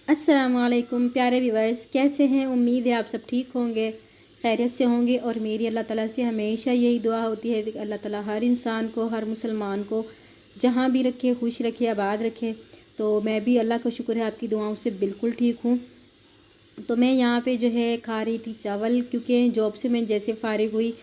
अस्सलामुअलैकुम प्यारे व्यूअर्स, कैसे हैं। उम्मीद है आप सब ठीक होंगे, खैरियत से होंगे। और मेरी अल्लाह ताला से हमेशा यही दुआ होती है कि अल्लाह ताला हर इंसान को, हर मुसलमान को जहाँ भी रखे, खुश रखे, आबाद रखे। तो मैं भी अल्लाह का शुक्र है आपकी दुआओं से बिल्कुल ठीक हूँ। तो मैं यहाँ पे जो है खा रही थी चावल, क्योंकि जॉब से मैं जैसे फ़ारिग हुई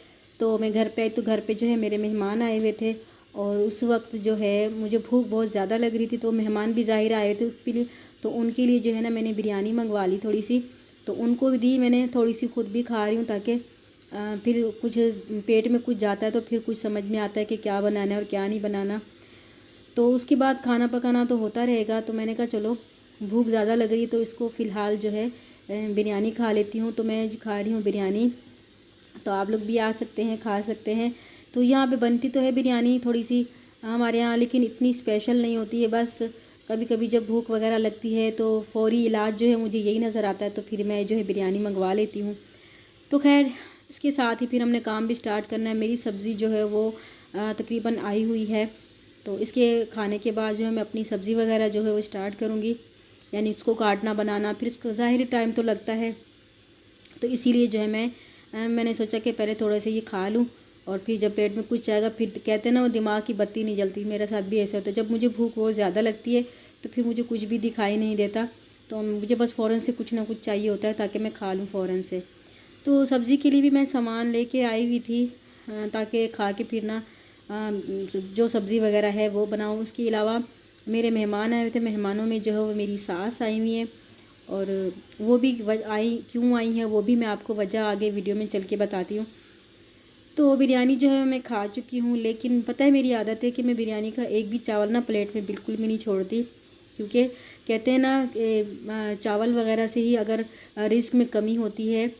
तो मैं घर पे आई तो घर पे जो है मेरे मेहमान आए हुए थे। और उस वक्त जो है मुझे भूख बहुत ज़्यादा लग रही थी, तो मेहमान भी ज़ाहिर आए थे उसके लिए। तो उनके लिए जो है ना मैंने बिरयानी मंगवा ली थोड़ी सी, तो उनको भी दी मैंने थोड़ी सी, खुद भी खा रही हूँ ताकि फिर कुछ पेट में कुछ जाता है तो फिर कुछ समझ में आता है कि क्या बनाना है और क्या नहीं बनाना। तो उसके बाद खाना पकाना तो होता रहेगा। तो मैंने कहा चलो भूख ज़्यादा लग रही तो इसको फ़िलहाल जो है बिरयानी खा लेती हूँ। तो मैं खा रही हूँ बिरयानी, तो आप लोग भी आ सकते हैं, खा सकते हैं। तो यहाँ पे बनती तो है बिरयानी थोड़ी सी हमारे यहाँ, लेकिन इतनी स्पेशल नहीं होती है। बस कभी कभी जब भूख वगैरह लगती है तो फ़ौरी इलाज जो है मुझे यही नज़र आता है, तो फिर मैं जो है बिरयानी मंगवा लेती हूँ। तो खैर इसके साथ ही फिर हमने काम भी स्टार्ट करना है। मेरी सब्ज़ी जो है वो तकरीबन आई हुई है, तो इसके खाने के बाद जो है मैं अपनी सब्ज़ी वगैरह जो है वो स्टार्ट करूँगी, यानी उसको काटना बनाना। फिर उसको ज़ाहिर टाइम तो लगता है, तो इसीलिए जो है मैंने सोचा कि पहले थोड़े से ये खा लूँ, और फिर जब पेट में कुछ जाएगा, फिर कहते हैं ना वो दिमाग की बत्ती नहीं जलती, मेरे साथ भी ऐसा होता है। जब मुझे भूख बहुत ज़्यादा लगती है तो फिर मुझे कुछ भी दिखाई नहीं देता, तो मुझे बस फ़ौरन से कुछ ना कुछ चाहिए होता है ताकि मैं खा लूँ फ़ौरन से। तो सब्ज़ी के लिए भी मैं सामान लेके आई हुई थी ताकि खा के फिर ना जो सब्ज़ी वगैरह है वो बनाऊँ। उसके अलावा मेरे मेहमान आए हुए थे, मेहमानों में जो है वो मेरी सास आई हुई है, और वो भी आई क्यों आई हैं वो भी मैं आपको वजह आगे वीडियो में चल के बताती हूँ। तो बिरयानी जो है मैं खा चुकी हूँ, लेकिन पता है मेरी आदत है कि मैं बिरयानी का एक भी चावल ना प्लेट में बिल्कुल भी नहीं छोड़ती, क्योंकि कहते हैं ना चावल वगैरह से ही अगर रिस्क में कमी होती है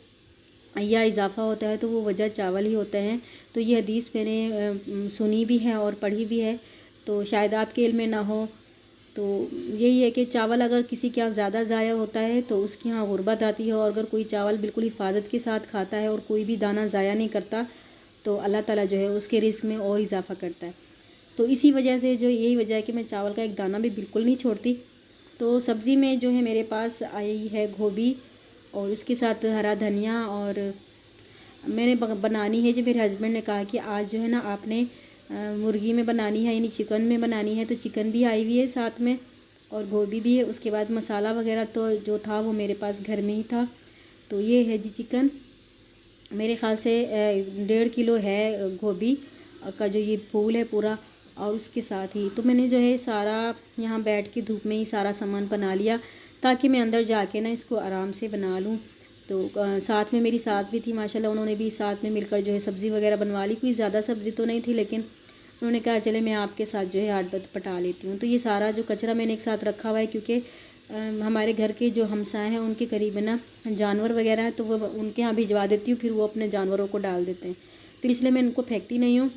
या इजाफ़ा होता है तो वो वजह चावल ही होते हैं। तो ये हदीस मैंने सुनी भी है और पढ़ी भी है, तो शायद आपके इल्म में ना हो। तो यही है कि चावल अगर किसी के यहाँ ज़्यादा ज़ाया होता है तो उसके यहाँ गुर्बत आती है, और अगर कोई चावल बिल्कुल हिफाजत के साथ खाता है और कोई भी दाना ज़ाया नहीं करता तो अल्लाह ताला जो है उसके रिस्क में और इजाफ़ा करता है। तो इसी वजह से जो यही वजह है कि मैं चावल का एक दाना भी बिल्कुल नहीं छोड़ती। तो सब्ज़ी में जो है मेरे पास आई है गोभी, और उसके साथ हरा धनिया, और मैंने बनानी है। जो मेरे हस्बैंड ने कहा कि आज जो है ना आपने मुर्गी में बनानी है, यानी चिकन में बनानी है, तो चिकन भी आई हुई है साथ में, और गोभी भी है। उसके बाद मसाला वगैरह तो जो था वो मेरे पास घर में ही था। तो ये है जी चिकन, मेरे ख़्याल से 1.5 किलो है गोभी का जो ये फूल है पूरा। और उसके साथ ही तो मैंने जो है सारा यहाँ बैठ के धूप में ही सारा सामान बना लिया, ताकि मैं अंदर जाके ना इसको आराम से बना लूँ। तो साथ में मेरी सास भी थी माशाल्लाह, उन्होंने भी साथ में मिलकर जो है सब्ज़ी वगैरह बनवा ली। कोई ज़्यादा सब्ज़ी तो नहीं थी, लेकिन उन्होंने कहा चले मैं आपके साथ जो है हाथ पटा लेती हूँ। तो ये सारा जो कचरा मैंने एक साथ रखा हुआ है, क्योंकि हमारे घर के जो हमसाए हैं उनके करीब ना जानवर वगैरह हैं, तो वो उनके यहाँ भिजवा देती हूँ, फिर वो अपने जानवरों को डाल देते हैं, तो इसलिए मैं इनको फेंकती नहीं हूँ।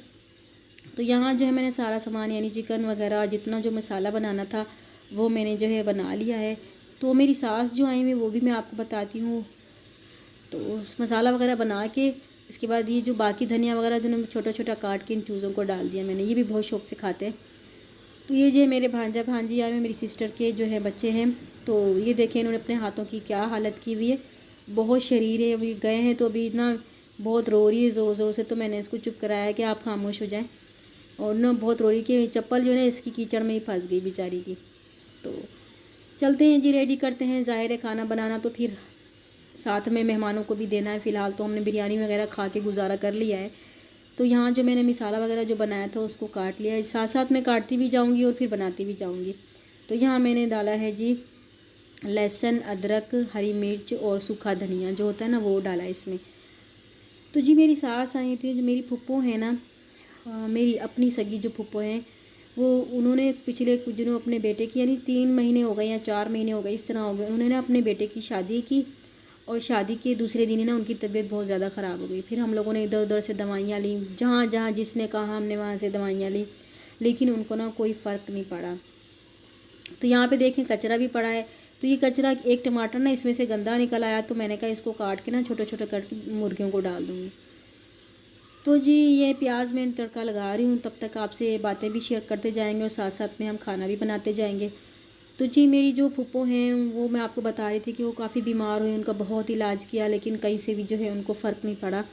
तो यहाँ जो है मैंने सारा सामान यानी चिकन वगैरह जितना जो मसाला बनाना था वो मैंने जो है बना लिया है। तो मेरी सास जो आई हुई वो भी मैं आपको बताती हूँ। तो उस मसाला वगैरह बना के इसके बाद ये जो बाकी धनिया वगैरह जो छोटा छोटा काट के इन चूज़ों को डाल दिया मैंने, ये भी बहुत शौक से खाते हैं। तो ये जो मेरे भांजा भांजी आए हुए मेरी सिस्टर के जो है बच्चे हैं, तो ये देखें इन्होंने अपने हाथों की क्या हालत की हुई है, बहुत शरीर है। अभी गए हैं तो अभी ना बहुत रो रही है ज़ोर ज़ोर से, तो मैंने इसको चुप कराया कि आप खामोश हो जाएं। और ना बहुत रो रही कि चप्पल जो है ना इसकी कीचड़ में ही फंस गई बेचारी की। तो चलते हैं जी, रेडी करते हैं। ज़ाहिर है खाना बनाना तो फिर साथ में मेहमानों को भी देना है। फ़िलहाल तो हमने बिरयानी वगैरह खा के गुजारा कर लिया है। तो यहाँ जो मैंने मसाला वगैरह जो बनाया था उसको काट लिया है, साथ साथ मैं काटती भी जाऊँगी और फिर बनाती भी जाऊँगी। तो यहाँ मैंने डाला है जी लहसुन, अदरक, हरी मिर्च और सूखा धनिया जो होता है ना वो डाला है इसमें। तो जी मेरी सास आई थी, जो मेरी फुप्पो है ना, मेरी अपनी सगी जो फुप्पो हैं, वो उन्होंने पिछले कुछ दिनों अपने बेटे की, यानी 3 महीने हो गए या 4 महीने हो गए इस तरह हो गए, उन्होंने ना अपने बेटे की शादी की, और शादी के दूसरे दिन ही ना उनकी तबीयत बहुत ज़्यादा ख़राब हो गई। फिर हम लोगों ने इधर उधर से दवाइयाँ ली, जहाँ जहाँ जिसने कहा हमने वहाँ से दवाइयाँ ली, लेकिन उनको ना कोई फ़र्क नहीं पड़ा। तो यहाँ पे देखें कचरा भी पड़ा है, तो ये कचरा एक टमाटर ना इसमें से गंदा निकल आया, तो मैंने कहा इसको काट के ना छोटे छोटे करके मुर्गियों को डाल दूँगी। तो जी ये प्याज में तड़का लगा रही हूँ, तब तक आपसे बातें भी शेयर करते जाएंगे और साथ साथ में हम खाना भी बनाते जाएंगे। तो जी मेरी जो फूफो हैं वो मैं आपको बता रही थी कि वो काफ़ी बीमार हुए, उनका बहुत इलाज किया लेकिन कहीं से भी जो है उनको फ़र्क नहीं पड़ा।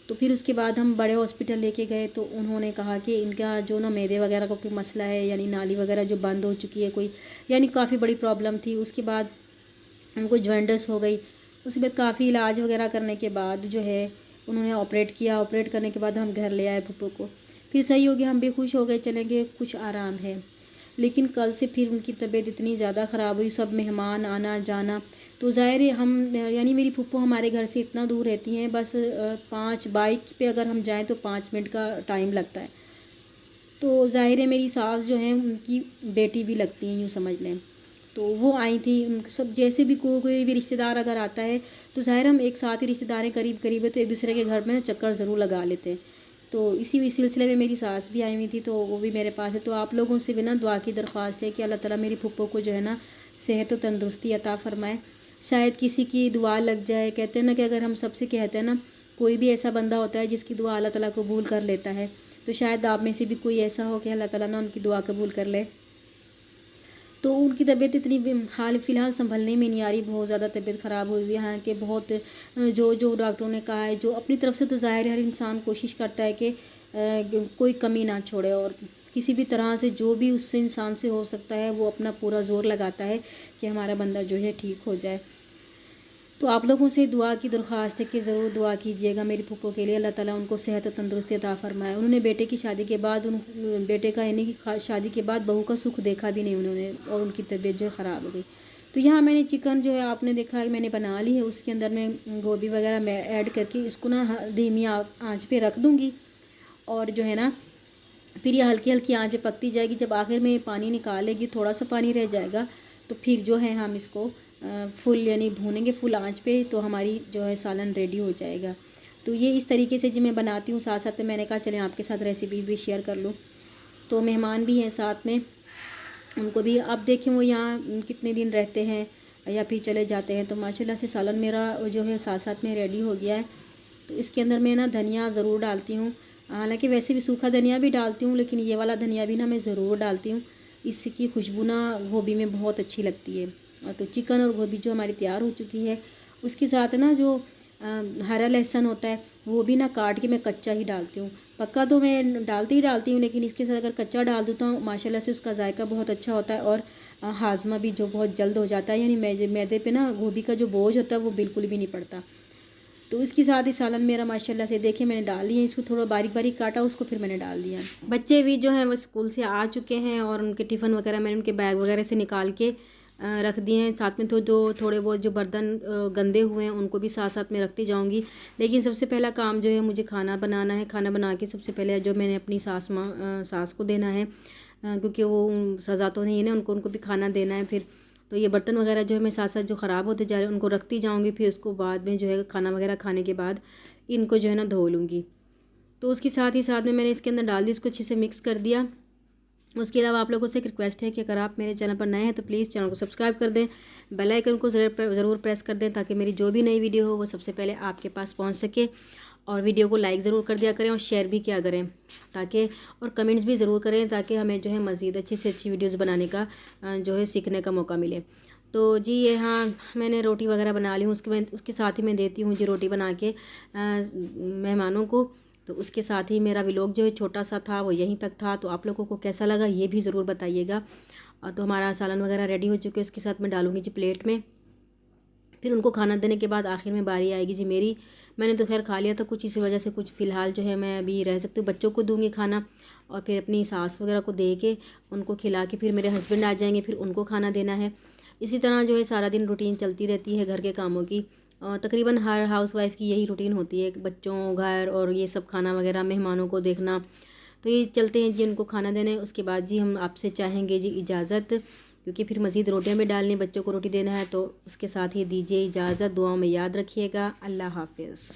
तो फिर उसके बाद हम बड़े हॉस्पिटल लेके गए तो उन्होंने कहा कि इनका जो ना मैदे वगैरह का कोई मसला है, यानी नाली वगैरह जो बंद हो चुकी है कोई, यानी काफ़ी बड़ी प्रॉब्लम थी। उसके बाद उनको जॉइंटिस हो गई। उसके बाद काफ़ी इलाज वगैरह करने के बाद जो है उन्होंने ऑपरेट किया। ऑपरेट करने के बाद हम घर ले आए फूफो को, फिर सही हो गया, हम भी खुश हो गए, चले गए, कुछ आराम है। लेकिन कल से फिर उनकी तबीयत इतनी ज़्यादा ख़राब हुई, सब मेहमान आना जाना, तो ज़ाहिर है हम यानी मेरी फूफो हमारे घर से इतना दूर रहती हैं, बस 5 बाइक पे अगर हम जाएं तो 5 मिनट का टाइम लगता है। तो ज़ाहिर है मेरी सास जो हैं उनकी बेटी भी लगती हैं, यूँ समझ लें। तो वो आई थी, सब जैसे भी कोई भी रिश्तेदार अगर आता है तो ज़ाहिर हम एक साथ ही रिश्तेदार हैं, करीब करीब है, तो एक दूसरे के घर में चक्कर ज़रूर लगा लेते हैं। तो इसी सिलसिले में मेरी सास भी आई हुई थी, तो वो भी मेरे पास है। तो आप लोगों से भी ना दुआ की दरख्वास्त है कि अल्लाह ताला मेरी फूफो को जो है ना सेहत और तंदुरुस्ती अता फ़रमाए। शायद किसी की दुआ लग जाए। कहते हैं ना कि अगर हम सबसे कहते हैं ना, कोई भी ऐसा बंदा होता है जिसकी दुआ अल्लाह ताला कबूल कर लेता है, तो शायद आप में से भी कोई ऐसा हो कि अल्लाह ताला ना उनकी दुआ कबूल कर ले। तो उनकी तबीयत इतनी हाल फ़िलहाल संभलने में नहीं आ रही, बहुत ज़्यादा तबीयत ख़राब हुई हुई है। यहाँ के बहुत जो डॉक्टरों ने कहा है, जो अपनी तरफ से तो ज़ाहिर हर इंसान कोशिश करता है कि कोई कमी ना छोड़े और किसी भी तरह से जो भी उससे इंसान से हो सकता है वो अपना पूरा ज़ोर लगाता है कि हमारा बंदा जो है ठीक हो जाए। तो आप लोगों से दुआ की दरख्वास्त है कि ज़रूर दुआ कीजिएगा मेरी फूफो के लिए, अल्लाह ताला उनको सेहत और तंदुरुस्ती अता फ़रमाए। उन्होंने बेटे की शादी के बाद बेटे का यानी कि शादी के बाद बहू का सुख देखा भी नहीं उन्होंने, और उनकी तबीयत जो है ख़राब हो गई। तो यहाँ मैंने चिकन जो है आपने देखा है मैंने बना ली है, उसके अंदर मैं गोभी वगैरह मैं ऐड करके इसको ना धीमी आँच पर रख दूँगी, और जो है ना फिर ये हल्की हल्की आँच पे पकती जाएगी। जब आखिर में पानी निकालेगी, थोड़ा सा पानी रह जाएगा, तो फिर जो है हम इसको फुल यानी भूनेंगे फुल आंच पे, तो हमारी जो है सालन रेडी हो जाएगा। तो ये इस तरीके से जो मैं बनाती हूँ, साथ साथ में मैंने कहा चलें आपके साथ रेसिपी भी शेयर कर लूँ। तो मेहमान भी हैं साथ में, उनको भी आप देखें वो यहाँ कितने दिन रहते हैं या फिर चले जाते हैं। तो माशाल्लाह से सालन मेरा जो है साथ साथ में रेडी हो गया है। तो इसके अंदर मैं ना धनिया ज़रूर डालती हूँ, हालांकि वैसे भी सूखा धनिया भी डालती हूँ, लेकिन ये वाला धनिया भी ना मैं ज़रूर डालती हूँ। इसकी खुशबू ना गोभी में बहुत अच्छी लगती है। तो चिकन और गोभी जो हमारी तैयार हो चुकी है, उसके साथ ना जो हरा लहसुन होता है वो भी ना काट के मैं कच्चा ही डालती हूँ। पक्का तो मैं डालती ही हूँ, लेकिन इसके साथ अगर कच्चा डाल दूँ तो माशाल्लाह से उसका जायका बहुत अच्छा होता है और हाजमा भी जो बहुत जल्द हो जाता है, यानी मैदे पे ना गोभी का जो बोझ होता है वो बिल्कुल भी नहीं पड़ता। तो इसके साथ ही सालन मेरा माशाल्लाह से देखिए मैंने डाल लिया, इसको थोड़ा बारीक बारीक काटा, उसको फिर मैंने डाल दिया। बच्चे भी जो हैं वो स्कूल से आ चुके हैं और उनके टिफ़िन वगैरह मैंने उनके बैग वगैरह से निकाल के रख दिए हैं। साथ में तो जो थोड़े बहुत जो बर्तन गंदे हुए हैं उनको भी साथ साथ में रखती जाऊंगी। लेकिन सबसे पहला काम जो है मुझे खाना बनाना है। खाना बना के सबसे पहले जो मैंने अपनी सास को देना है, क्योंकि वो सज़ा तो नहीं है ना, उनको भी खाना देना है। फिर तो ये बर्तन वगैरह जो है मैं साथ साथ जो ख़राब होते जा रहे हैं उनको रखती जाऊंगी, फिर उसको बाद में जो है खाना वगैरह खाने के बाद इनको जो है ना धो लूँगी। तो उसके साथ ही साथ में मैंने इसके अंदर डाल दी, इसको अच्छे से मिक्स कर दिया। उसके अलावा आप लोगों से एक रिक्वेस्ट है कि अगर आप मेरे चैनल पर नए हैं तो प्लीज़ चैनल को सब्सक्राइब कर दें, बेल आइकन को ज़रूर प्रेस कर दें, ताकि मेरी जो भी नई वीडियो हो वो सबसे पहले आपके पास पहुंच सके। और वीडियो को लाइक ज़रूर कर दिया करें और शेयर भी किया करें, ताकि और कमेंट्स भी ज़रूर करें, ताकि हमें जो है मज़ीद अच्छी से अच्छी वीडियोज़ बनाने का जो है सीखने का मौका मिले। तो जी ये हाँ मैंने रोटी वगैरह बना ली हूँ, उसके साथ ही मैं देती हूँ जी रोटी बना के मेहमानों को। तो उसके साथ ही मेरा व्लॉग जो है छोटा सा था वो यहीं तक था। तो आप लोगों को कैसा लगा ये भी ज़रूर बताइएगा। तो हमारा सालन वगैरह रेडी हो चुके हैं, इसके साथ मैं डालूँगी जी प्लेट में। फिर उनको खाना देने के बाद आखिर में बारी आएगी जी मेरी। मैंने तो खैर खा लिया था कुछ, इसी वजह से कुछ फ़िलहाल जो है मैं अभी रह सकती हूँ। बच्चों को दूँगी खाना और फिर अपनी सास वगैरह को दे के उनको खिला के फिर मेरे हस्बैंड आ जाएंगे, फिर उनको खाना देना है। इसी तरह जो है सारा दिन रूटीन चलती रहती है घर के कामों की। तकरीबन हर हाउसवाइफ़ की यही रूटीन होती है, बच्चों घर और ये सब खाना वगैरह मेहमानों को देखना। तो ये चलते हैं जी उनको खाना देने। उसके बाद जी हम आपसे चाहेंगे जी इजाज़त, क्योंकि फिर मज़ीद रोटियां भी डालनी, बच्चों को रोटी देना है। तो उसके साथ ही दीजिए इजाज़त, दुआओं में याद रखिएगा। अल्लाह हाफ़िज़।